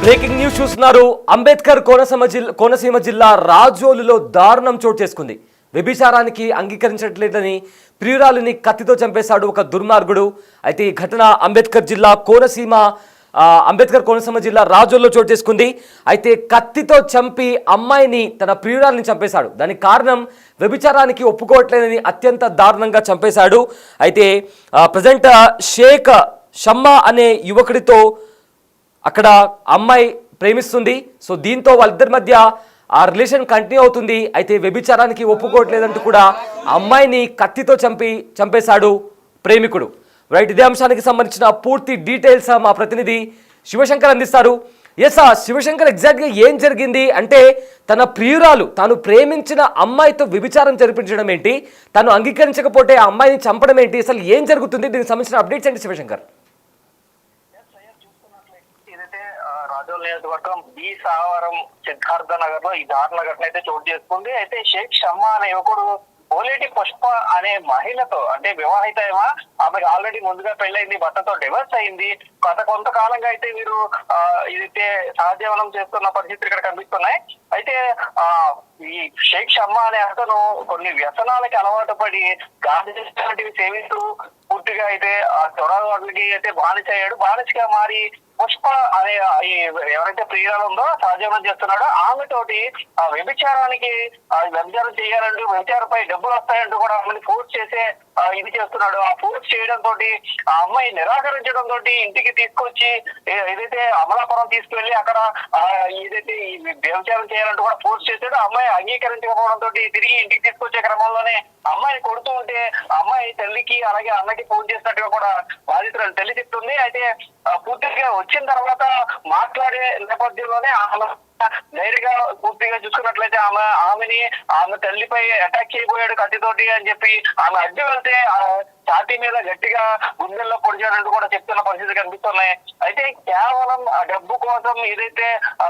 Breaking news చూస్తున్నారు. అంబేద్కర్ కోనసీమ జిల్లా రాజోలులో దారుణం చోటు చేసుకుంది. వ్యభిచారానికి అంగీకరించట్లేదని ప్రియురాలిని కత్తితో చంపేశాడు ఒక దుర్మార్గుడు. అయితే ఈ ఘటన అంబేద్కర్ కోనసీమ జిల్లా రాజోలులో చోటు చేసుకుంది. అయితే కత్తితో చంపి అమ్మాయిని తన ప్రియురాలిని చంపేశాడు. దానికి కారణం వ్యభిచారానికి ఒప్పుకోవట్లేదని అత్యంత దారుణంగా చంపేశాడు. అయితే ప్రజెంట్ షేక్ షమ్మా అనే యువకుడితో అక్కడ అమ్మాయి ప్రేమిస్తుంది. సో దీంతో వాళ్ళిద్దరి మధ్య ఆ రిలేషన్ కంటిన్యూ అవుతుంది. అయితే వ్యభిచారానికి ఒప్పుకోవట్లేదంటూ కూడా అమ్మాయిని కత్తితో చంపేశాడు ప్రేమికుడు. రైట్, ఇదే అంశానికి సంబంధించిన పూర్తి డీటెయిల్స్ మా ప్రతినిధి శివశంకర్ అందిస్తారు. ఎస్ శివశంకర్, ఎగ్జాక్ట్గా ఏం జరిగింది అంటే తన ప్రియురాలు తాను ప్రేమించిన అమ్మాయితో వ్యభిచారం జరిపించడం ఏంటి, తను అంగీకరించకపోతే ఆ అమ్మాయిని చంపడం ఏంటి, అసలు ఏం జరుగుతుంది, దీనికి సంబంధించిన అప్డేట్స్ ఏంటి శివశంకర్? రాజోల్ నియోజకవర్గం బి సావరం సిద్ధార్థ నగర్ లో ఈ దారుణ ఘటన అయితే చోటు చేసుకుంది. అయితే షేక్ షమ్మా అనే యువకుడు పోలేటి పుష్ప అనే మహిళతో, అంటే వివాహితమా, ఆమెకు ఆల్రెడీ ముందుగా పెళ్ళైంది, భర్తతో డివర్స్ అయింది. గత కొంతకాలంగా అయితే వీరు ఇదైతే సహజీవనం చేస్తున్న పరిస్థితులు ఇక్కడ కనిపిస్తున్నాయి. అయితే ఈ షేక్ షమ్మా అనే అతను కొన్ని వ్యసనాలకి అలవాటు పడి గాంధీ సేవిస్తూ పూర్తిగా అయితే ఆ చొరవాట్లకి అయితే బానిసయ్యాడు. బానిసగా మారి పుష్ప అనే ఎవరైతే ప్రియురాలు ఉందో సహజీవనం చేస్తున్నాడో ఆమెతోటి వ్యభిచారానికి వ్యభిచారం చేయాలంటూ వ్యభిచారంపై డబ్బులు వస్తాయంటూ కూడా ఆమెను ఫోర్స్ చేసే ఇది చేస్తున్నాడు. ఆ ఫోర్స్ చేయడం తోటి ఆ అమ్మాయి నిరాకరించడం తోటి ఇంటికి తీసుకొచ్చి ఏదైతే అమలాపురం తీసుకువెళ్ళి అక్కడ ఏదైతే ఈ వ్యభిచారం చేయాలంటూ కూడా ఫోర్స్ చేశాడో అమ్మాయి అంగీకరించకపోవడం తోటి తిరిగి ఇంటికి తీసుకొచ్చే క్రమంలోనే అమ్మాయిని కొడుతూ ఉంటే అమ్మాయి తల్లికి అలాగే అన్నకి ఫోన్ చేసినట్టుగా కూడా బాధితురాలు తల్లి చెప్తుంది. అయితే పూర్తిగా వచ్చిన తర్వాత మాట్లాడే నేపథ్యంలోనే ఆమె ధైర్యంగా పూర్తిగా చూసుకున్నట్లయితే ఆమె తల్లిపై అటాక్ చేయబోయాడు కత్తితోటి అని చెప్పి ఆమె అడ్డు వెళ్తే ఛాతీ మీద గట్టిగా గుండెల్లో పొడిచాడంటూ కూడా చెప్తున్న పరిస్థితి కనిపిస్తున్నాయి. అయితే కేవలం ఆ డబ్బు కోసం ఏదైతే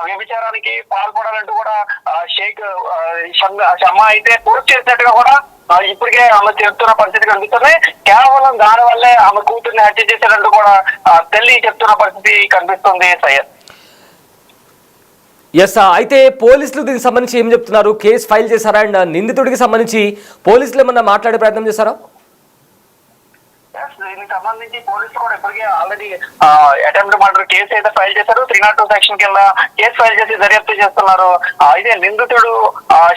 వ్యభిచారానికి పాల్పడాలంటూ కూడా షేక్ షమ్మా అయితే పూర్తి చేసినట్టుగా కూడా ఇప్పటికే ఆమె చెప్తున్న పరిస్థితి కనిపిస్తున్నాయి. కేవలం దాని వల్లే ఆమె కూతుర్ని హత్య చేశారంటూ కూడా తల్లి చెప్తున్న పరిస్థితి కనిపిస్తుంది. సయ్యద్, ఎస్, అయితే పోలీసులు దీనికి సంబంధించి ఏం చెప్తున్నారు? కేసు ఫైల్ చేశారా? అండ్ నిందితుడికి సంబంధించి పోలీసులు ఏమన్నా మాట్లాడే ప్రయత్నం చేశారా? దీనికి సంబంధించి పోలీసులు కూడా ఇప్పటికే ఆల్రెడీ అటెంప్ట్ మర్డర్ కేసు అయితే ఫైల్ చేశారు. 302 సెక్షన్ కింద కేసు ఫైల్ చేసి దర్యాప్తు చేస్తున్నారు. అయితే నిందితుడు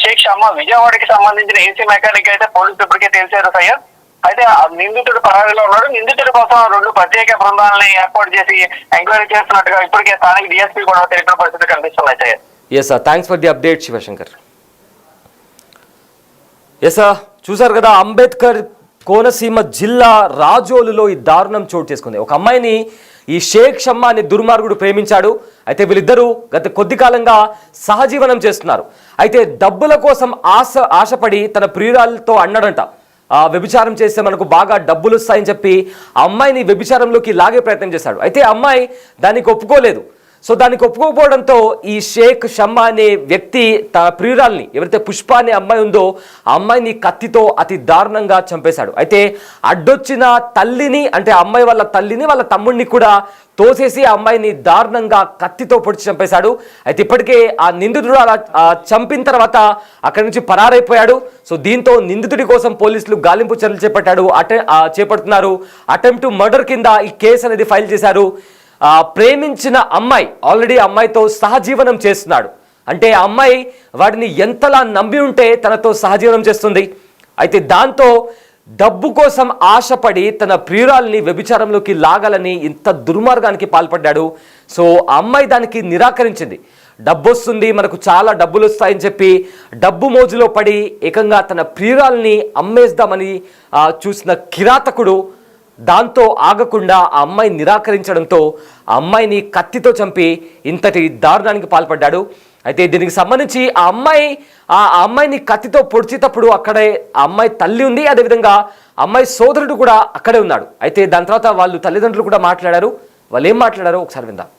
షేక్ షమ్మా విజయవాడకి సంబంధించిన ఏసీ మెకానిక్ అయితే పోలీసులు ఇప్పటికే తెలిసారు. సయ్యద్, అయితే నిందితుడు పరారీలో ఉన్నాడు. నిందితుడి కోసం 2 ప్రత్యేక బృందాలని ఏర్పాటు చేసి ఎంక్వైరీ చేస్తున్నట్టుగా ఇప్పటికే స్థానిక డిఎస్పీ కూడా తెలిపిన పరిస్థితి కనిపిస్తున్నాయి. Syed, yes thanks for the update Shivshankar. Yes చూసారు కదా, అంబేద్కర్ కోనసీమ జిల్లా రాజోలులో ఈ దారుణం చోటు చేసుకుంది. ఒక అమ్మాయిని ఈ షేక్ షమ్మా అనే దుర్మార్గుడు ప్రేమించాడు. అయితే వీళ్ళిద్దరూ గత కొద్ది కాలంగా సహజీవనం చేస్తున్నారు. అయితే డబ్బుల కోసం ఆశపడి తన ప్రియురాలతో అన్నాడంట, వ్యభిచారం చేస్తే మనకు బాగా డబ్బులు వస్తాయని చెప్పి ఆ అమ్మాయిని వ్యభిచారంలోకి లాగే ప్రయత్నం చేశాడు. అయితే ఆ అమ్మాయి దానికి ఒప్పుకోలేదు. సో దానికి ఒప్పుకోకపోవడంతో ఈ షేక్ షమ్మా అనే వ్యక్తి తన ప్రియురాల్ని, ఎవరైతే పుష్ప అనే అమ్మాయి ఉందో ఆ అమ్మాయిని కత్తితో అతి దారుణంగా చంపేశాడు. అయితే అడ్డొచ్చిన తల్లిని, అంటే ఆ అమ్మాయి వాళ్ళ తల్లిని, వాళ్ళ తమ్ముడిని కూడా తోసేసి ఆ అమ్మాయిని దారుణంగా కత్తితో పొడిచి చంపేశాడు. అయితే ఇప్పటికే ఆ నిందితుడు అలా చంపిన తర్వాత అక్కడి నుంచి పరారైపోయాడు. సో దీంతో నిందితుడి కోసం పోలీసులు గాలింపు చర్యలు చేపడుతున్నారు. అటెంప్ట్ మర్డర్ కింద ఈ కేసు అనేది ఫైల్ చేశారు. ప్రేమించిన అమ్మాయి ఆల్రెడీ అమ్మాయితో సహజీవనం చేస్తున్నాడు. అంటే ఆ అమ్మాయి వాడిని ఎంతలా నమ్మి ఉంటే తనతో సహజీవనం చేస్తుంది. అయితే దాంతో డబ్బు కోసం ఆశపడి తన ప్రియురాల్ని వ్యభిచారంలోకి లాగాలని ఇంత దుర్మార్గానికి పాల్పడ్డాడు. సో ఆ అమ్మాయి దానికి నిరాకరించింది. డబ్బు వస్తుంది, మనకు చాలా డబ్బులు వస్తాయని చెప్పి డబ్బు మోజులో పడి ఏకంగా తన ప్రియురాల్ని అమ్మేద్దామని చూసిన కిరాతకుడు దాంతో ఆగకుండా ఆ అమ్మాయి నిరాకరించడంతో ఆ అమ్మాయిని కత్తితో చంపి ఇంతటి దారుణానికి పాల్పడ్డాడు. అయితే దీనికి సంబంధించి ఆ అమ్మాయిని కత్తితో పొడిచేటప్పుడు అక్కడే ఆ అమ్మాయి తల్లి ఉంది, అదేవిధంగా అమ్మాయి సోదరుడు కూడా అక్కడే ఉన్నాడు. అయితే దాని తర్వాత వాళ్ళు తల్లిదండ్రులు కూడా మాట్లాడారు. వాళ్ళు ఏం మాట్లాడారో ఒకసారి విందాం.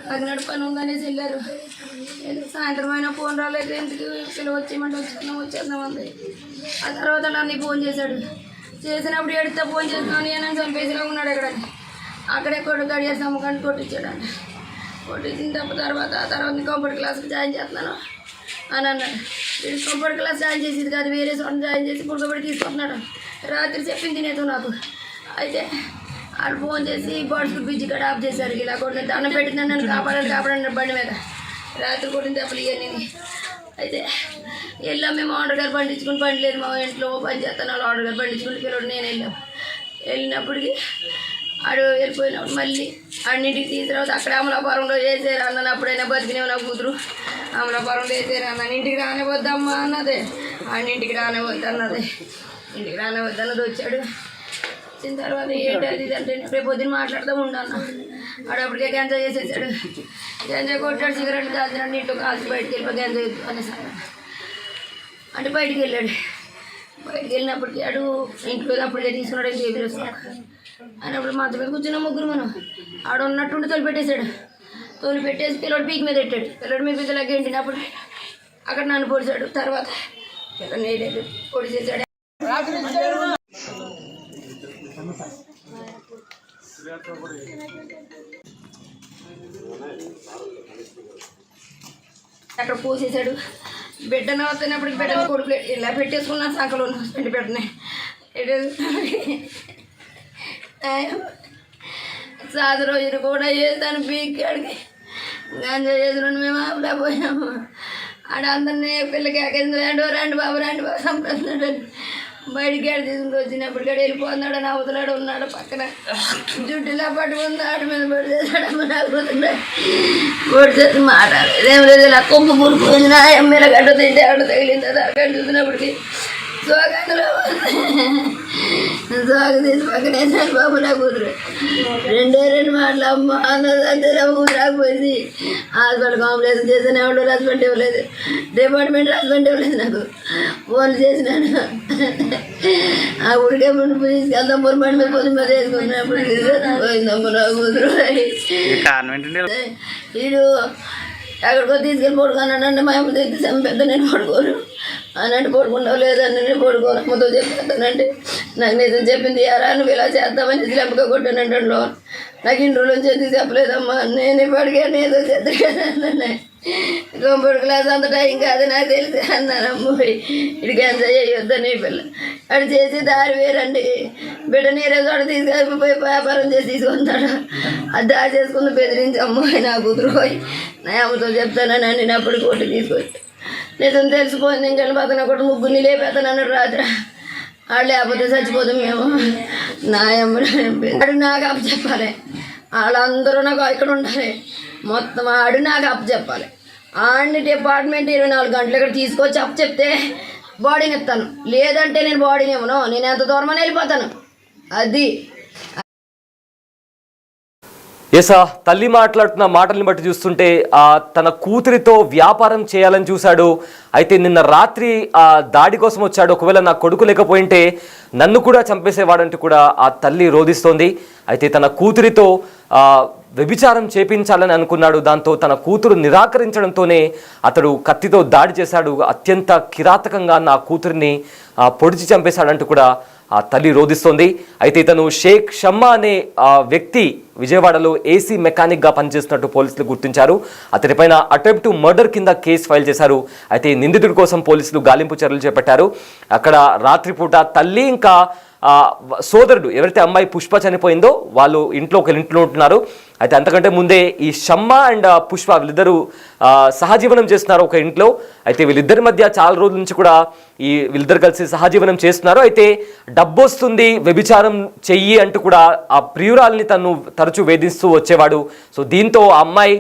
కాకినాడ పని ఉందనేసి వెళ్ళారు. సాయంత్రం అయినా ఫోన్ రాలేదు. ఎందుకు పిల్లలు వచ్చేయమంటే వచ్చేద్దాం అంది. ఆ తర్వాత నన్ను ఫోన్ చేశాడు. చేసినప్పుడు ఎడితే ఫోన్ చేస్తున్నాను నేను చంపేసిలో ఉన్నాడు. అక్కడ అక్కడే గడియారు అమ్మకాన్ని కొట్టించాడు. కొట్టించిన తర్వాత కంప్యూటర్ క్లాస్కి జాయిన్ చేస్తున్నాను అని అన్నాడు. వీడు కంప్యూటర్ క్లాస్ జాయిన్ చేసేది కాదు, వేరే చోట జాయిన్ చేసి పుడకబడి తీసుకుంటున్నాడు. రాత్రి చెప్పింది తినేదు నాకు. అయితే వాళ్ళు ఫోన్ చేసి బాడ్స్ బిజీ కాడ ఆఫ్ చేశారు. ఇలా కొట్టిన దండం పెట్టిన నన్ను కాపాడండి బండి మీద. రాత్రి కొట్టిన దెబ్బలు ఇవన్నీ. అయితే వెళ్ళాం మేము. ఆర్డర్ గారు పండించుకుని బండి లేదు మా ఇంట్లో పని చేస్తాను. వాళ్ళు ఆర్డర్ గారు పండించుకుని పిల్లడు నేను వెళ్ళినప్పటికీ ఆడు వెళ్ళిపోయినప్పుడు మళ్ళీ అన్నింటికి తీసిన తర్వాత అక్కడ అమలాపురంలో వేసారు అన్నాను. అప్పుడైనా బతికినేవు నా కూతురు. అమలాపురంలో వేసారు అన్నాను. ఇంటికి రానివద్దమ్మా అన్నదే. అన్నింటికి రానివద్దు అన్నది. ఇంటికి రానివద్దు అన్నది. వచ్చాడు. వచ్చిన తర్వాత ఏంటి అది అంటే రేపు పొద్దున్న మాట్లాడుతూ ఉన్నాను. ఆడప్పటికే గంజా చేసేసాడు. గంజా కొట్టాడు. సిగరెట్ కాల్చినాడు. ఇంట్లో కాల్చి బయటికి వెళ్ళిపోయి గంజా అనేసి అంటే బయటికి వెళ్ళాడు. బయటికి వెళ్ళినప్పటికీ ఆడు ఇంట్లో అప్పటికే తీసుకున్నాడు. ఇంటి ఎదురు అన్నప్పుడు మంచం మీద కూర్చున్న ముగ్గురు మనం ఆడ ఉన్నట్టుండి తోలిపెట్టేశాడు. తోలిపెట్టేసి పిల్లడు పీక్ మీద పెట్టాడు. పిల్లడు మీ పిల్లలకి గెంటినప్పుడు అక్కడ నన్ను పొడిచాడు. తర్వాత పిల్లలు పొడిచేసాడు. అక్కడ పోసేసాడు. బిడ్డను వస్తున్నప్పటికి బిడ్డను కొడుకు ఇలా పెట్టేసుకున్నాను. సంకలో హస్బెండ్ బిడ్డనే సాది రోజులు కూడా చేస్తాను. పీక్కాడికి గంజా చేసినాను. మేము అప్పుడే పోయాము. ఆడ అందరినీ పిల్లకి రండి బాబు సంపేస్తున్నాడు. బయటికి ఆడ తీసుకుని వచ్చినప్పుడు ఇక్కడ వెళ్ళిపోతున్నాడు. అని అవతలాడు ఉన్నాడు పక్కన. జుట్టులా పట్టుకుంది. ఆడ మీద పొడి చేశాడు. నాకు పొడి చేసి మాట్లాడలేదు. ఏం లేదు. ఇలా కొమ్ము మురిపోయింది. నా ఎమ్మెల్యే గడ్డ తింటే ఆడ తగిలింది. అది అక్కడ చూసినప్పటికి సోగంలో సోగ తీసి పక్కన వేసాడు. బాబు నా కూతురు రెండు మాటలు అమ్మ అన్నదంటే కూతురు రాకపోయింది. హాస్పిటల్ కాంప్లెక్స్ చేసిన ఎవరు హస్బెండ్ ఇవ్వలేదు. డిపార్ట్మెంట్ హస్బెండ్ ఇవ్వలేదు. నాకు ఫోన్ చేసినాను. ఆ ఉడికే ముందు తీసుకెళ్దాం. పొరపాటు మీద పొద్దు మీద వేసుకున్నప్పుడు పోయిందమ్మ నా కూతురు. వీడు ఎక్కడికో తీసుకెళ్ళి పడుకున్నానంటే మా అమ్మ తెచ్చి చంపేద్దా నేను పడుకోను అన్నట్టు పడుకుంటావు లేదని నేను పడుకోను. అమ్మతో చెప్పేస్తానంటే నాకు నిజం చెప్పింది. ఎరా నువ్వు ఇలా చేద్దామని లెంపగా కొట్టానంటలో నాకు ఇంట్లో నుంచి ఎందుకు చెప్పలేదమ్మా. నేను పడిగాను ఏదో చేద్దాను. కంప్యూటర్ క్లాస్ అంత టైం కాదు నాకు తెలిసి అన్నానమ్మ. ఇడికి ఎంజాయ్ చేయొద్దని పిల్ల అటు చేసి దారి వేరండి. బిడ్డ నీరే చోట తీసుకెళ్ళిపోయి వ్యాపారం చేసి తీసుకుంటాడు. అది దారి చేసుకుని బెదిరించి అమ్మాయి నా కూతురు పోయి నా అమ్మతో చెప్తానని నేను అప్పుడు కొట్టి తీసుకొచ్చి నిజం తెలిసిపోయింది. ఇంకెళ్ళి పక్కన ఒకటి ముగ్గురిని లేపేస్తాను అన్నాడు రాత్రి. ఆడు లేకపోతే చచ్చిపోతాం మేము. నా అమ్మ నాకు అప్పు చెప్పాలి. వాళ్ళందరూ నాకు ఇక్కడ ఉండాలి. మొత్తం ఆడు నాకు అప్పు చెప్పాలి. ఆడిని డిపార్ట్మెంట్ 24 గంటలు ఇక్కడ తీసుకొచ్చి అప్పు చెప్తే బాడీని ఇస్తాను. లేదంటే నేను బాడీని ఇవ్వను. నేను ఎంత దూరమని వెళ్ళిపోతాను. అది ఎసా తల్లి మాట్లాడుతున్న మాటల్ని బట్టి చూస్తుంటే తన కూతురితో వ్యాపారం చేయాలని చూశాడు. అయితే నిన్న రాత్రి ఆ దాడి కోసం వచ్చాడు. ఒకవేళ నా కొడుకు లేకపోయింటే నన్ను కూడా చంపేసేవాడంటూ కూడా ఆ తల్లి రోధిస్తోంది. అయితే తన కూతురితో వ్యభిచారం చేపించాలని అనుకున్నాడు. దాంతో తన కూతురు నిరాకరించడంతోనే అతడు కత్తితో దాడి చేశాడు. అత్యంత కిరాతకంగా నా కూతురిని పొడిచి చంపేశాడంటూ కూడా ఆ తల్లి రోధిస్తోంది. అయితే ఇతను షేక్ షమ్మా అనే వ్యక్తి విజయవాడలో ఏసీ మెకానిక్గా పనిచేస్తున్నట్టు పోలీసులు గుర్తించారు. అతనిపైన అటెంప్ట్ టు మర్డర్ కింద కేసు ఫైల్ చేశారు. అయితే నిందితుడి కోసం పోలీసులు గాలింపు చర్యలు చేపట్టారు. అక్కడ రాత్రిపూట తల్లి ఇంకా సోదరుడు ఎవరైతే అమ్మాయి పుష్ప చనిపోయిందో వాళ్ళు ఒక ఇంట్లో ఉంటున్నారు. అయితే అంతకంటే ముందే ఈ షమ్మా అండ్ పుష్ప వీళ్ళిద్దరూ సహజీవనం చేస్తున్నారు ఒక ఇంట్లో. అయితే వీళ్ళిద్దరి మధ్య చాలా రోజుల నుంచి కూడా వీళ్ళిద్దరు కలిసి సహజీవనం చేస్తున్నారు. అయితే డబ్బు వస్తుంది వ్యభిచారం చెయ్యి అంటూ కూడా ఆ ప్రియురాల్ని తను తరచూ వేధిస్తూ వచ్చేవాడు. సో దీంతో ఆ అమ్మాయి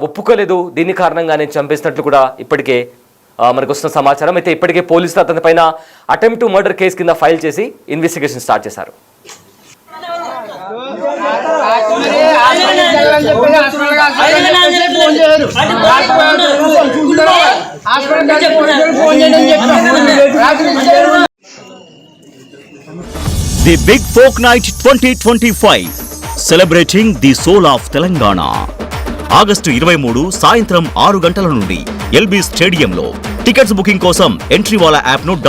ఒప్పుకోలేదు. దీని కారణంగానే చంపేసినట్లు కూడా ఇప్పటికే మనకు వస్తున్న సమాచారం. అయితే ఇప్పటికే పోలీసులు అతని పైన అటెంప్ట్ టు మర్డర్ కేసు కింద ఫైల్ చేసి ఇన్వెస్టిగేషన్ స్టార్ట్ చేశారు. Hospital the big folk night 2025 celebrating the soul of Telangana. August 23 సాయంత్రం 6 గంటల నుండి ఎల్బీ స్టేడియంలో. టికెట్స్ బుకింగ్ కోసం ఎంట్రీవాలా యాప్ను